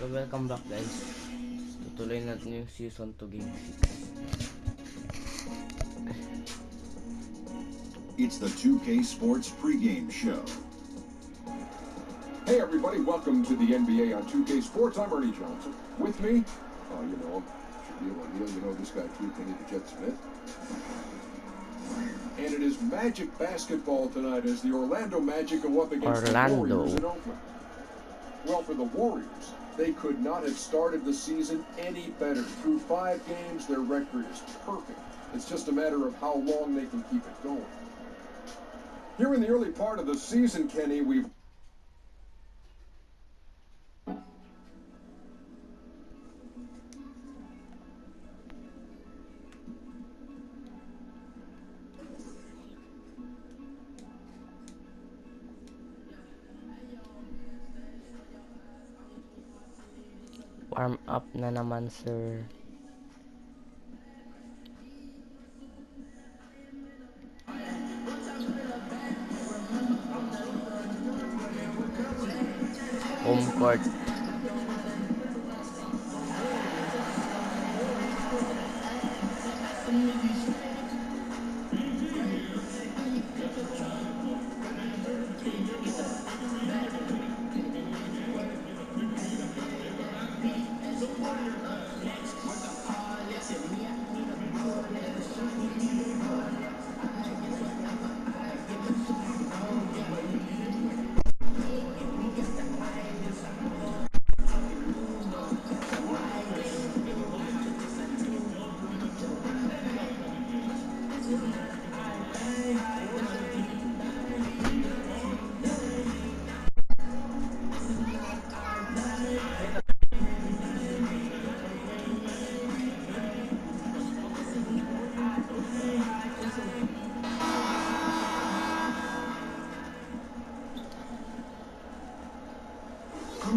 So welcome back guys. Tutuloy natin yung season 2 game 6. It's the 2K Sports pregame show. Hey everybody, welcome to the NBA on 2K Sports. I'm Ernie Johnson. With me, you know him, Shaquille O'Neal, you know this guy too, Kenny the Jet Smith. And it is Magic basketball tonight as the Orlando Magic go up against the Warriors in Oakland. Well, for the Warriors, they could not have started the season any better. Through 5 games, their record is perfect. It's just a matter of how long they can keep it going. Here in the early part of the season, Kenny, we've warm up na naman, sir. Home court.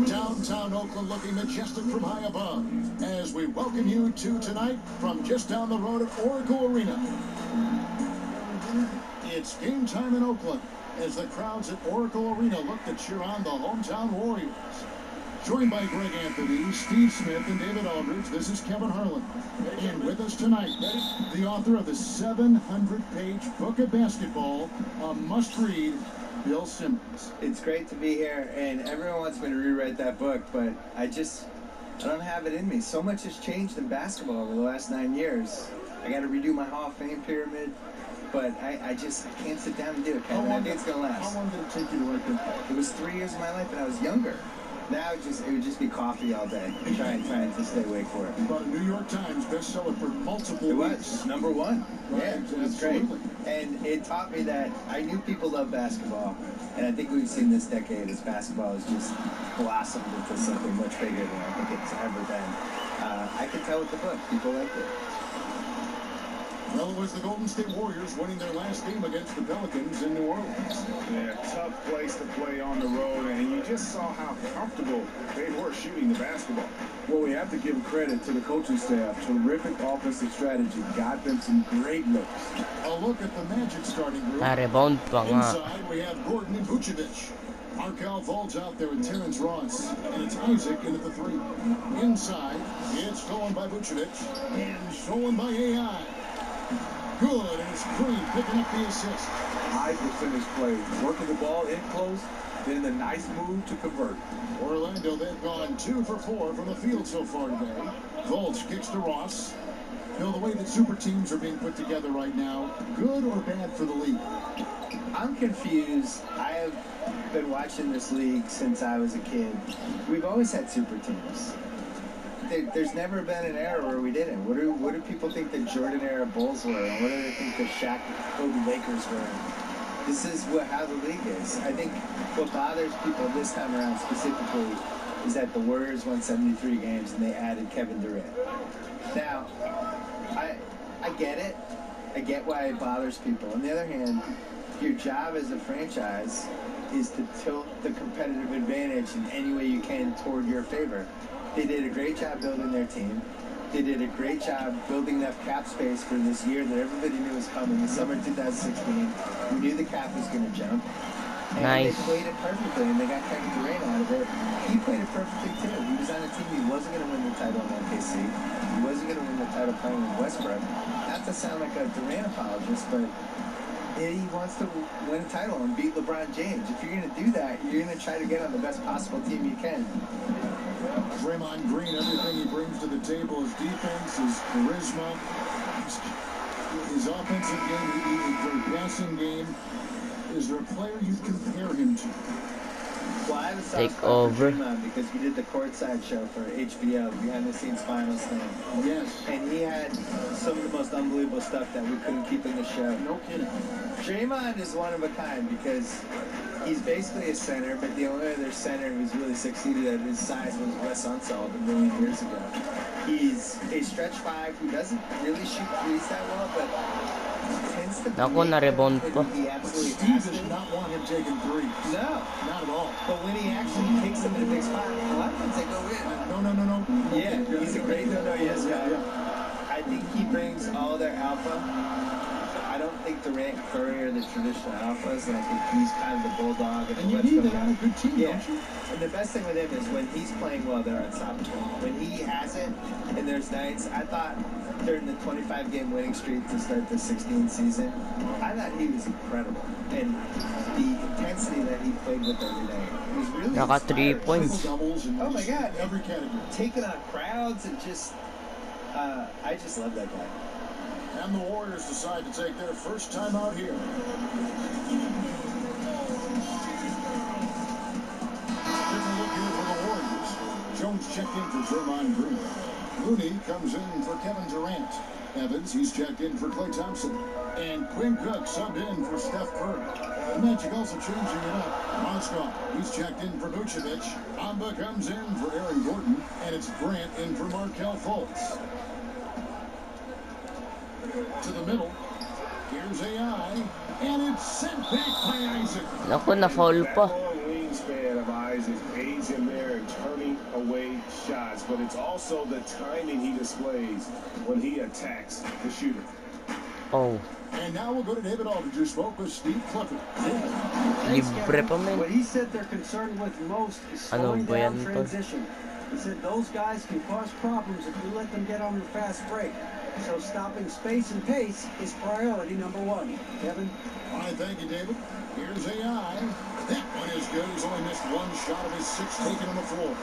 Downtown Oakland looking majestic from high above as we welcome you to tonight from just down the road at Oracle Arena. It's game time in Oakland as the crowds at Oracle Arena look to cheer on the hometown Warriors. Joined by Greg Anthony, Steve Smith, and David Aldridge, this is Kevin Harlan. And with us tonight, the author of the 700-page book of basketball, a must-read, Bill Simmons. It's great to be here, and everyone wants me to rewrite that book, but I don't have it in me. So much has changed in basketball over the last 9 years. I got to redo my Hall of Fame pyramid, but I can't sit down and do it, Kevin. I think it's going to last. How long did it take you to write that book? It was 3 years of my life, and I was younger. Now it would just be coffee all day, trying to stay awake for it. About a New York Times bestseller for multiple weeks. It was #1. Right, yeah, it was great. And it taught me that I knew people love basketball, and I think we've seen this decade as basketball has just blossomed into something much bigger than I think it's ever been. I could tell with the book, people liked it. Well, it was the Golden State Warriors winning their last game against the Pelicans in New Orleans. Yeah, tough place to play on the road, and you just saw how comfortable they were shooting the basketball. Well, we have to give credit to the coaching staff. Terrific offensive strategy. Got them some great looks. A look at the Magic starting group. Na-rebound pa nga. Inside, we have Gordon and Vucevic. Markel Fultz out there with Terrence Ross. And it's Isaac in at the 3. Inside, it's stolen by Vucevic. And stolen by AI. Good, and it's Green picking up the assist. High percentage play. Working the ball in close, then the nice move to convert. Orlando, they've gone 2 for 4 from the field so far today. Fultz kicks to Ross. Bill, the way that super teams are being put together right now, good or bad for the league? I'm confused. I have been watching this league since I was a kid. We've always had super teams. There's never been an era where we didn't. What do people think the Jordan era Bulls were? And what do they think the Shaq Kobe Lakers were? This is how the league is. I think what bothers people this time around specifically is that the Warriors won 73 games and they added Kevin Durant. Now, I get it. I get why it bothers people. On the other hand, your job as a franchise is to tilt the competitive advantage in any way you can toward your favor. They did a great job building their team. They did a great job building enough cap space for this year that everybody knew was coming. The summer 2016, we knew the cap was going to jump. And Nice. they played it perfectly, and they got Kevin Durant out of it. He played it perfectly too. He was on a team he wasn't going to win the title in OKC. He wasn't going to win the title playing with Westbrook. Not to sound like a Durant apologist, but he wants to win a title and beat LeBron James. If you're going to do that, you're going to try to get on the best possible team you can. Draymond Green, everything he brings to the table, his defense, his charisma, his offensive game, his passing game. Is there a player you compare him to? Well, I have a soft Take spot for over. Draymond because we did the courtside show for HBO, behind the scenes finals thing. Yes. And he had some of the most unbelievable stuff that we couldn't keep in the show. No kidding. Draymond is one of a kind because he's basically a center, but the only other center who's really succeeded at his size was Wes Unseld a million years ago. He's a stretch five who doesn't really shoot threes that well, but tends to Ako, na-rebound pa. he absolutely Steve has does to. not want him taking threes. No. Not at all. But when he actually takes them in a big spot, a lot of times they go in. No. Yeah, he's a great no-yes guy. Yeah. I think he brings all their alpha. I don't think Durant and Curry are the traditional alphas, and I think he's kind of the bulldog. And you need that on a good team, Yeah. don't you? And the best thing with him is when he's playing well, they're unstoppable. When he has it, and there's nights, I thought during the 25-game winning streak to start the 16th season, I thought he was incredible. And the intensity that he played with every day was really Naka 3 inspiring. points. Doubles in Oh my God. every category. Taking on crowds and just, I just love that guy. And the Warriors decide to take their first time out here. Different look here for the Warriors. Jones checked in for Draymond Green. Looney comes in for Kevin Durant. Evans, he's checked in for Klay Thompson. And Quinn Cook subbed in for Steph Curry. The Magic also changing it up. Mozgov, he's checked in for Vucevic. Amba comes in for Aaron Gordon. And it's Grant in for Markelle Fultz. To the middle. Here's AI. And it's sent back by Isaac. Naku, na-foul pa. Long wingspan of Isaac aids him there in turning away shots, but it's also the timing he displays when he attacks the shooter. Oh, And now we'll go to David Aldridge, who spoke with Steve Clifford. libre pa men. What he said they're concerned with most is Ano slowing ba yan down to? transition. He said those guys can cause problems if you let them get on the fast break. So stopping space and pace is priority number one. Kevin? All right, thank you, David. Here's AI. That one is good. He's only missed one shot of his six taken on the floor.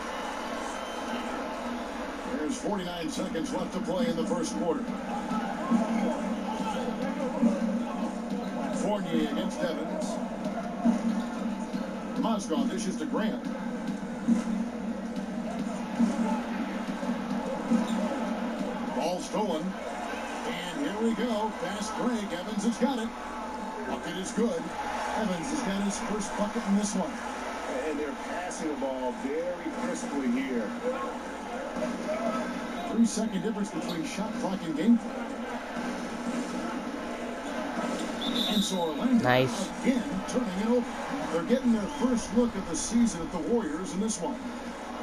There's 49 seconds left to play in the first quarter. Fournier against Evans. Mozgov dishes to Grant. Ball stolen. And here we go. Fast break. Evans has got it. Bucket is good. Evans has got his first bucket in this one. And they're passing the ball very crisply here. 3-second difference between shot clock and game clock. And so Orlando Nice. again turning it over. They're getting their first look at the season at the Warriors in this one.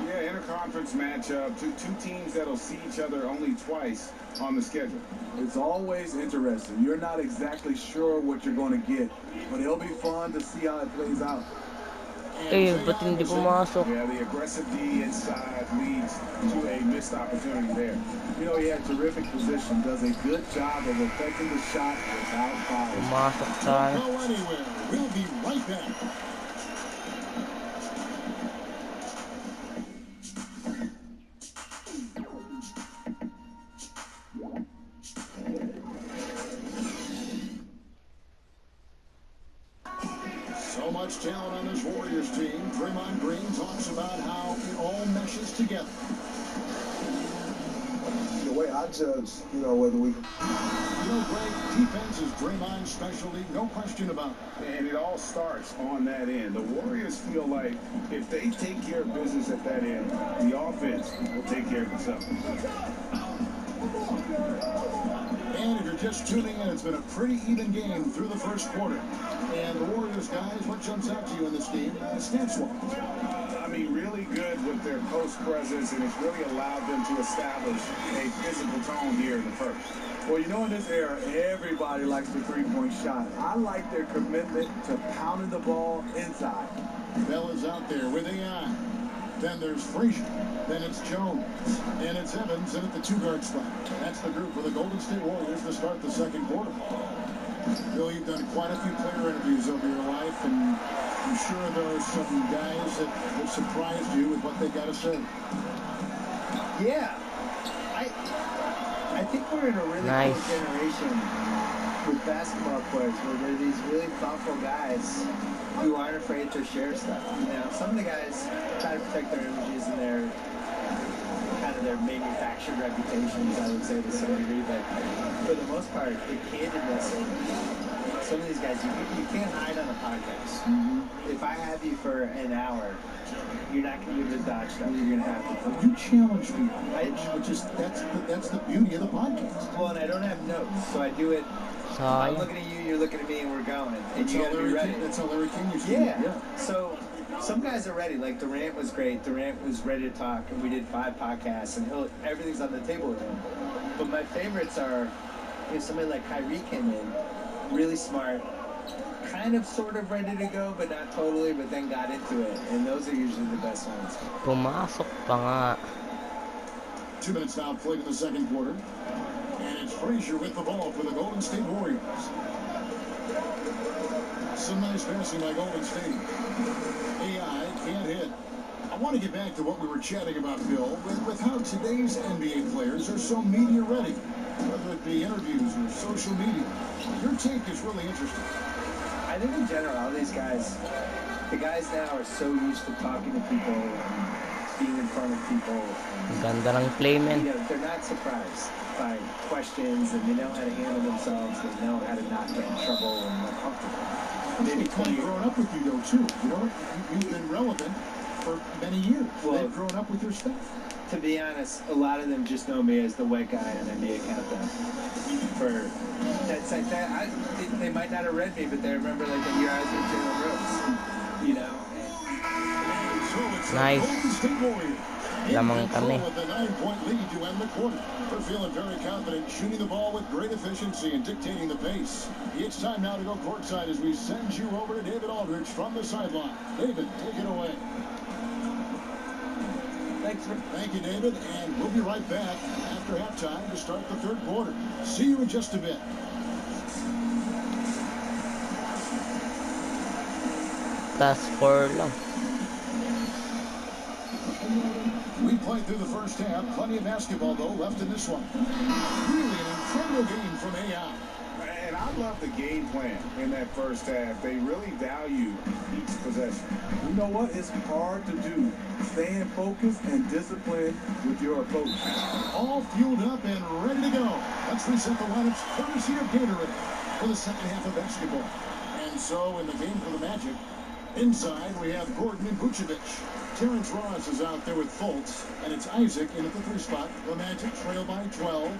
Yeah, interconference matchup. Two teams that'll see each other only twice on the schedule. It's always interesting. You're not exactly sure what you're going to get, but it'll be fun to see how it plays out. Eh, ba't hindi pumasok? Yeah, the aggressive D inside leads to a missed opportunity there. You know, he had terrific position, does a good job of affecting the shot without foul. Pumasok sa Don't go anywhere. We'll be right back. So much talent on this Warriors team. Draymond Green talks about how it all meshes together. The way I judge, whether we... Greg, defense is Draymond's specialty, no question about it. And it all starts on that end. The Warriors feel like if they take care of business at that end, the offense will take care of itself. And if you're just tuning in, it's been a pretty even game through the first quarter. And the Warriors, guys, what jumps out to you in this game, stats-wise? I mean, really good with their post presence, and it's really allowed them to establish a physical tone here in the first. Well, you know, in this era, everybody likes the three-point shot. I like their commitment to pounding the ball inside. Bell is out there with AI. Then there's Frazier. Then it's Jones. And it's Evans in at the 2-guard spot. That's the group for the Golden State Warriors to start the second quarter. Bill, you've done quite a few player interviews over your life, and I'm sure there are some guys that surprised you with what they got to say. Yeah. I think we're in a really cool generation with basketball players where there are these really thoughtful guys who aren't afraid to share stuff. You know, some of the guys try to protect their images and their kind of their manufactured reputations, I would say, to some degree, but for the most part, the candidness of some of these guys, you can't hide on a podcast. If I have you for an hour, you're not going to be able to dodge stuff. You're going to have to. You challenge people, which is that's the beauty of the podcast. Well, and I don't have notes, so I do it. I'm looking at you, you're looking at me, and we're going. And you got to be ready. That's how Larry King used to do it. Yeah. So some guys are ready. Like Durant was great. Durant was ready to talk, and we did 5 podcasts, and everything's on the table with him. But my favorites are, somebody like Kyrie came in, really smart, kind of sort of ready to go, but not totally, but then got into it. And those are usually the best ones. Pumasok pa nga. 2 minutes now played in the second quarter. And it's Frazier with the ball for the Golden State Warriors. Some nice passing by Golden State. AI can't hit. I want to get back to what we were chatting about, Bill, with how today's NBA players are so media ready, whether it be interviews or social media. Your take is really interesting. I think in general, all these guys, the guys now are so used to talking to people and being in front of people. Ganda ng play, man. They're not surprised by questions, and they know how to handle themselves. They know how to not get in trouble and they're comfortable. Maybe kind of grown up with you, though, too. You've been relevant for many years. Well, they've grown up with your stuff. To be honest, a lot of them just know me as the white guy on NBA Countdown. That's like that. They might not have read me, but they remember like the year I was with Jalen Rose. You know. Nice. Lamang kami. With a 9-point lead to end the quarter. They're feeling very confident, shooting the ball with great efficiency and dictating the pace. It's time now to go courtside as we send you over to David Aldridge from the sideline. David, take it away. Thank you, David, and we'll be right back after halftime to start the third quarter. See you in just a bit. Plus 4 lang. We played through the first half. Plenty of basketball, though, left in this one. Really an incredible game from AI. And I love the game plan in that first half. They really value each possession. You know what? It's hard to do. Staying focused and disciplined with your approach. All fueled up and ready to go. Let's reset the lineups courtesy of Gatorade for the second half of basketball. And so in the game for the Magic, inside we have Gordon and Vucevic. Terrence Ross is out there with Fultz, and it's Isaac in at the 3 spot. The Magic trail by 12.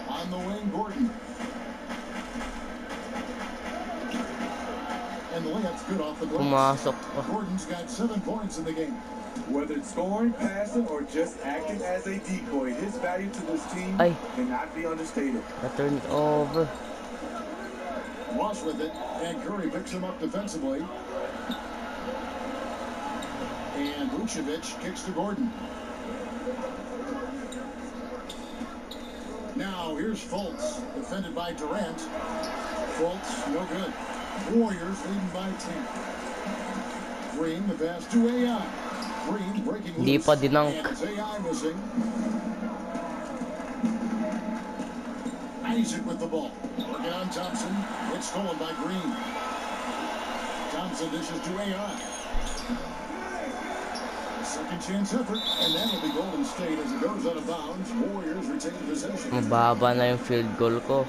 On the wing, Gordon. And the layup's good off the glass. Pumasok pa. Gordon's got 7 points in the game. Whether it's scoring, passing, or just acting as a decoy, his value to this team cannot be understated. Na-turn over. Ross with it, and Curry picks him up defensively. And Vucevic kicks to Gordon. Now here's Fultz, defended by Durant. Fultz, no good. Warriors leading by 10. Green, the pass to AI. Green breaking Hindi loose. pa dinunk. And it's AI missing. Isaac with the ball. Working on Thompson. It's stolen by Green. Thompson dishes to AI. Second chance effort, and that'll be Golden State as it goes out of bounds. Warriors retain possession. Mababa na yung field goal ko.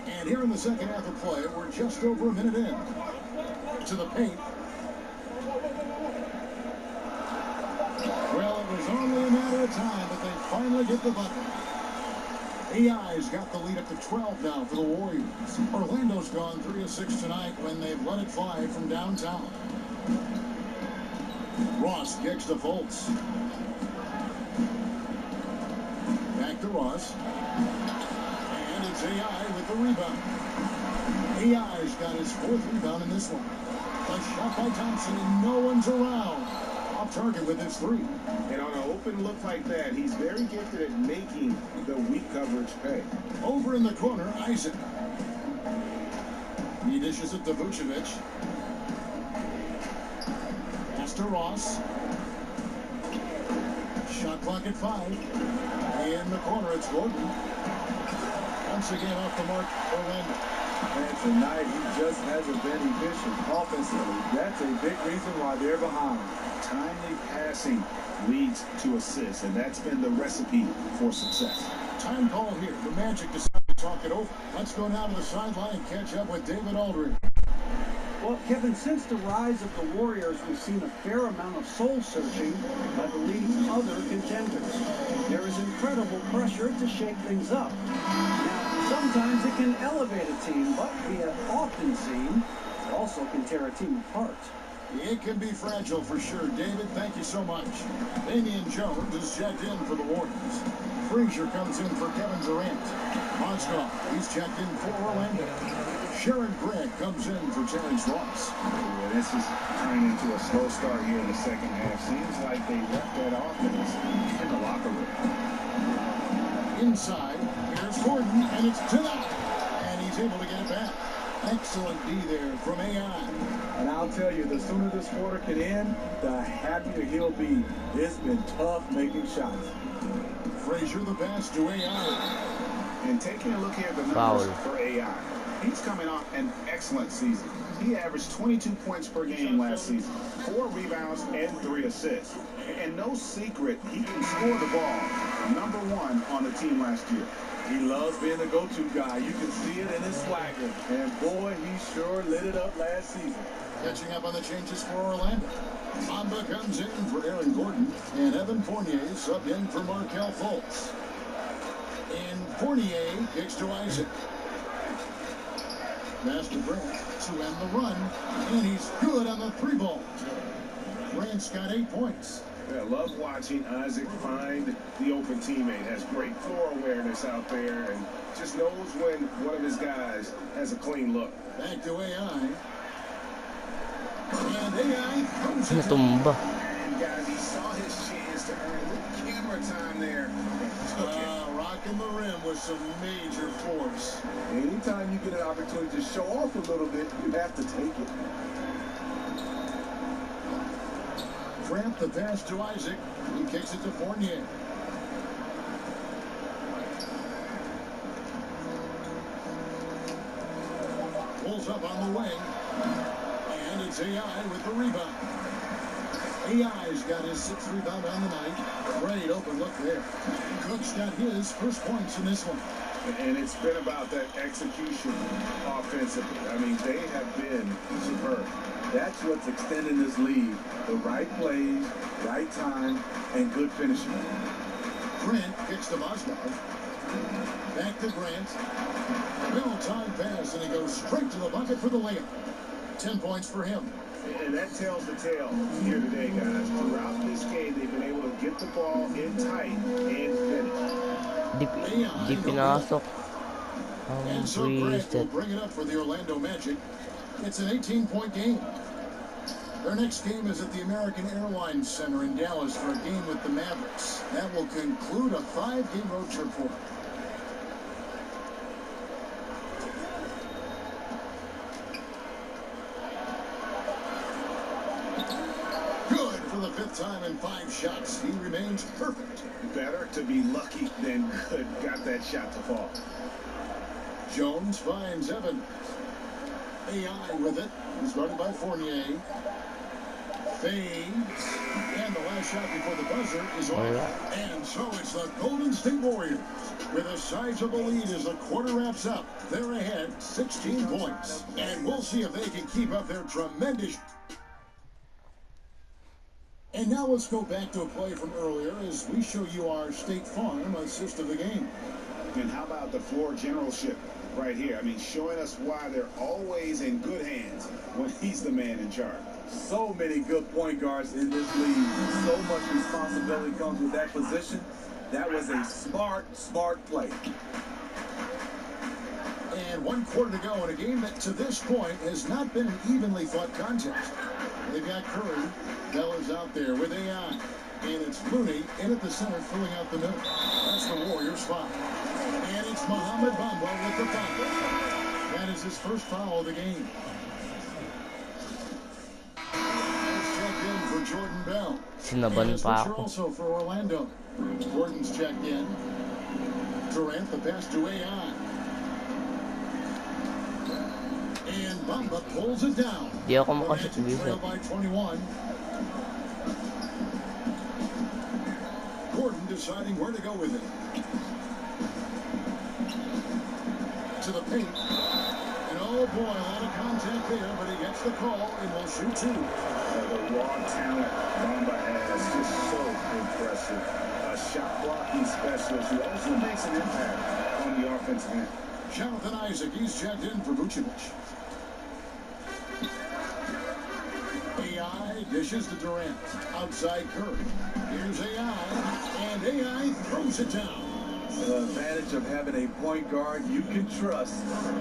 And here in the second half of play, we're just over a minute in. To the paint. Well, it was only a matter of time, but they finally get the bucket. AI's got the lead up to 12 now for the Warriors. Orlando's gone 3 of 6 tonight when they've let it fly from downtown. Ross kicks to Fultz. Back to Ross. And it's AI with the rebound. AI's got his 4th rebound in this one. A shot by Thompson and no one's around. Off target with his 3. And on an open look like that, he's very gifted at making the weak coverage pay. Over in the corner, Isaac. He dishes it to Vucevic. Pass to Ross. Shot clock at 5. In the corner, it's Gordon. Once again off the mark, Orlando. And tonight, he just hasn't been efficient offensively. That's a big reason why they're behind. Timely passing leads to assists, and that's been the recipe for success. Time call here. The Magic decide to talk it over. Let's go down to the sideline and catch up with David Aldridge. Well, Kevin, since the rise of the Warriors, we've seen a fair amount of soul-searching by the league's other contenders. There is incredible pressure to shake things up. Now, sometimes it can elevate a team, but we have often seen it also can tear a team apart. It can be fragile for sure. David, thank you so much. Damian Jones is checked in for the Warriors. Frazier comes in for Kevin Durant. Mozgov, he's checked in for Orlando. Sharon Gregg comes in for Terrence Ross. Yeah, this is turning into a slow start here in the second half. Seems like they left that offense in the locker room. Inside, here's Gordon, and it's to that. And he's able to get it back. Excellent D there from AI. And I'll tell you, the sooner this quarter can end, the happier he'll be. It's been tough making shots. Frazier the pass to AI. And taking a look here at the numbers for AI, he's coming off an excellent season. He averaged 22 points per game last season, 4 rebounds and 3 assists. And no secret, he can score the ball. #1 on the team last year. He loves being the go-to guy. You can see it in his swagger. And boy, he sure lit it up last season. Catching up on the changes for Orlando. Mamba comes in for Aaron Gordon, and Evan Fournier subbed in for Markelle Fultz. And Fournier kicks to Isaac. Pass to Grant to end the run, and he's good on the 3 ball. Grant's got 8 points. Yeah, love watching Isaac find the open teammate. Has great floor awareness out there and just knows when one of his guys has a clean look. Back to AI. And AI comes in. Natumba. And guys, he saw his chance to earn the camera time there. Rocking the rim with some major force. Anytime you get an opportunity to show off a little bit, you have to take it. Grant the pass to Isaac. He kicks it to Fournier. Pulls up on the wing. And it's AI with the rebound. AI's got his 6th rebound on the night. Great open look there. Cook's got his first points in this one. And it's been about that execution offensively. I mean, they have been superb. That's what's extending this lead. The right plays, right time, and good finishing. Grant kicks to Mozgov. Back to Grant. Well-timed pass, and he goes straight to the bucket for the layup. 10 points for him. And that tells the tale here today, guys. Throughout this game, they've been able to get the ball in tight and finish. Di pinasok And so Grant will bring it up for the Orlando Magic. It's an 18-point game. Their next game is at the American Airlines Center in Dallas for a game with the Mavericks. That will conclude a 5-game road trip for them. Good for the 5th time in 5 shots. He remains perfect. Better to be lucky than good. Got that shot to fall. Jones finds Evan. AI with it. He's guarded by Fournier. Fades. And the last shot before the buzzer is off. And so it's the Golden State Warriors with a sizable lead as the quarter wraps up. They're ahead 16 points. And we'll see if they can keep up their tremendous. And now let's go back to a play from earlier as we show you our State Farm assist of the game. And how about the floor generalship right here? I mean, showing us why they're always in good hands when he's the man in charge. So many good point guards in this league. So much responsibility comes with that position. That was a smart play. And 1 quarter to go in a game that to this point has not been an evenly fought contest. They've got Curry. Bell is out there with AI. And it's Looney in at the center filling out the middle. That's the Warriors foul. And it's Mohamed Bamba with the foul. That is his first foul of the game. It's checked in for Jordan Bell. Sinaban pa ako. Also for Orlando. Gordon's checked in. Durant the pass to AI. And Bamba pulls it down. Di ako makasubisa. Trail by 21. Gordon deciding where to go with it. To the paint. And oh boy, a lot of contact there, but he gets the call and will shoot 2. The raw talent Bamba has just so impressive. A shot blocking specialist who also makes an impact on the offensive end. Jonathan Isaac, he's checked in for Vucevic. AI dishes to Durant. Outside Curry. Here's AI. And AI throws it down. The advantage of having a point guard you can trust.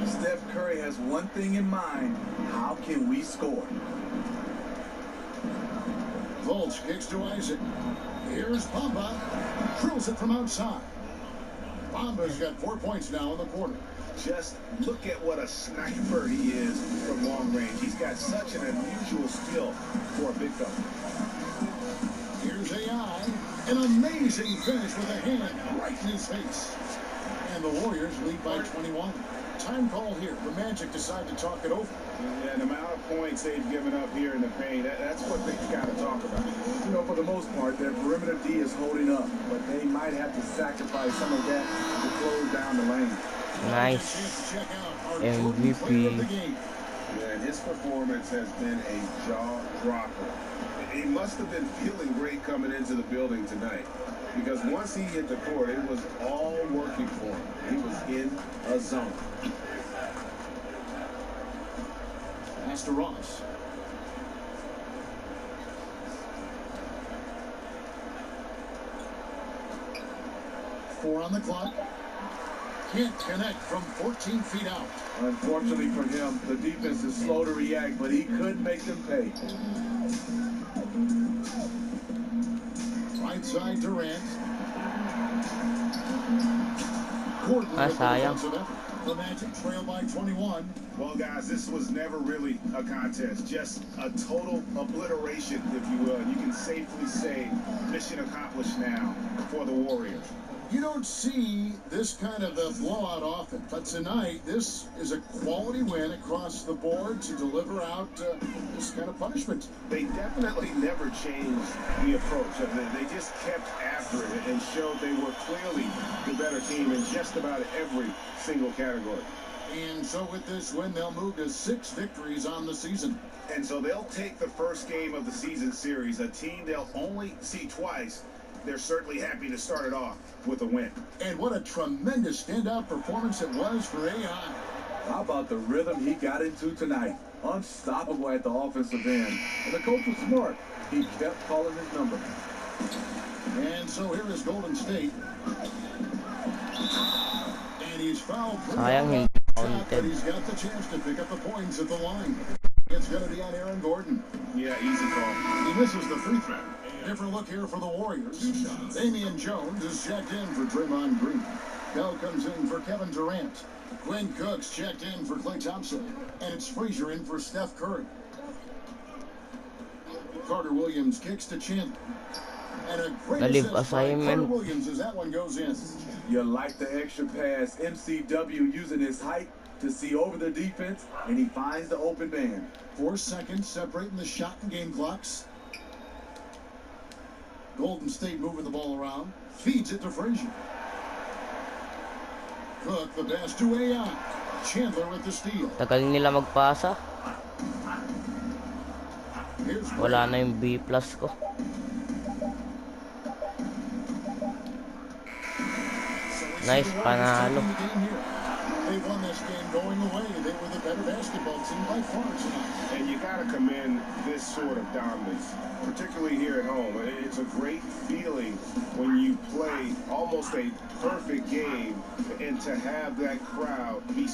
Steph Curry has one thing in mind. How can we score? Fultz kicks to Isaac. Here's Bamba. Drills it from outside. Bamba's got 4 points now in the quarter. Just look at what a sniper he is from long range. He's got such an unusual skill for a big fella. Here's AI. An amazing finish with a hand right in his face. And the Warriors lead by 21. Time call here. The Magic decide to talk it over. Yeah, the amount of points they've given up here in the paint, that's what they've got to talk about. You know, for the most part, their perimeter D is holding up, but they might have to sacrifice some of that to close down the lane. Nice. MVP. Yeah, and his performance has been a jaw-dropper. He must have been feeling great coming into the building tonight, because once he hit the court, it was all working for him. He was in a zone. Pass to Ross. Four on the clock. Can't connect from 14 feet out. Unfortunately for him, the defense is slow to react, but he could make them pay. Right side Durant. Gordon with the defensive effort. The Magic trail by 21. Well, guys, this was never really a contest. Just a total obliteration, if you will. You can safely say mission accomplished now for the Warriors. You don't see this kind of a blowout often, but tonight this is a quality win across the board to deliver out this kind of punishment. They definitely never changed the approach. They just kept after it and showed they were clearly the better team in just about every single category. And so with this win, they'll move to 6 victories on the season. And so they'll take the first game of the season series, a team they'll only see twice. They're certainly happy to start it off with a win. And what a tremendous standout performance it was for AI. How about the rhythm he got into tonight? Unstoppable at the offensive end. And the coach was smart. He kept calling his number. And so here is Golden State. And he's fouled. But he's got the chance to pick up the points at the line. It's going to be on Aaron Gordon. Yeah, easy call. He misses the free throw. Different look here for the Warriors. Damian Jones is checked in for Draymond Green. Bell comes in for Kevin Durant. Quinn Cook's checked in for Klay Thompson. And it's Frazier in for Steph Curry. Carter Williams kicks to Chandler. And a great assist by Carter Williams as that one goes in. You like the extra pass. MCW using his height to see over the defense, and he finds the open man. 4 seconds separating the shot and game clocks. Golden State moving the ball around. Feeds it to Frazier. Cook the pass to AI. Chandler with the steal. Tagal nila magpasa. Wala na yung B+ ko. see Nice the Warriors panalo. taking the game here. They won this game going away. They were the better basketball team by far tonight. And you got to commend this sort of dominance, particularly here at home. It's a great feeling when you play almost a perfect game and to have that crowd be